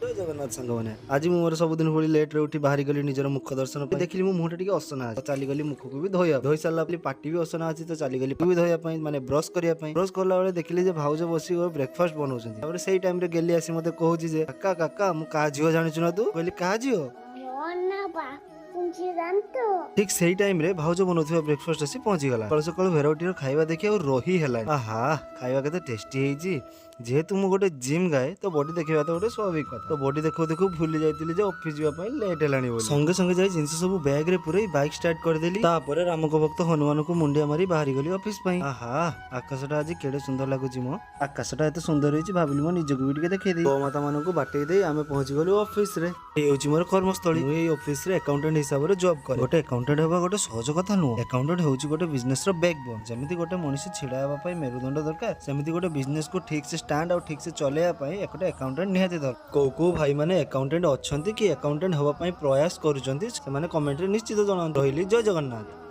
जय जगन्नाथ सांग मैंने आज मोर सबुदिन भली लेट रे उठी बाहरी गली निजर मुख दर्शन पे देखली मो मुहटा टिके असना है चली गली मुख को भी धोई सारा पार्टी भी असना अच्छी तो चली गली भी धोया माने ब्रश करिया ब्रश करला बेले देखली जे भाउज बसी ब्रेकफास्ट बनाउछन तापर सेही टाइम रे गेली आसी मते कहूची जे काका काका मु का झियो जानिछु ना तू कहली का झियो ठीक सही टाइम रे भाउज बनौथिबा ब्रेकफास्ट आसी पहुंची गला सकाल सकाल भेराइटी रो खाइबा देखि और रही हैला आहा खाइबा केते टेस्टी हेजी जेहेतु मु गोटे जिम गाए तो बॉडी देखिबा तो गोटे स्वाभाविक कथा तो बॉडी देखो देखो भूली जाइतिली जे ऑफिस जीवा पई लेट हेलानी बोली संगे संगे जाई जिंस सब बैग रे पुरै बाइक स्टार्ट कर देली तापर रामको भक्त हनुमान को मुंडिया मारी बाहरी गली ऑफिस पई आहा आकाशटा आज केडे सुंदर लागुची मो आकाशटा एते सुंदर होईची भाबिली मो निजको भी टिके देखै देई गो माता मानको बाटै देई आमे पहुंची गलु ऑफिस रे ए होची मोर कर्मस्थली मु ए ऑफिस रे अकाउंटेंट हिसाब रे जॉब करे गोटे अकाउंटेंट हेबा गोटे सहज कथा नु अकाउंटेंट होची गोटे बिजनेस रो बैकबोन जेमिति गोटे मनुष्य छिडा हेबा पई मेरुदंड दरकार सेमिति गोटे बिजनेस को ठीक से स्टैंड और ठीक से चलेया पई एकोटे अकाउंटेंट निहाती दर को भाई माने अकाउंटेंट अछंती कि अकाउंटेंट हवा पई प्रयास करूचंती से माने कमेंट रे निश्चित जणान रहिली जय जगन्नाथ।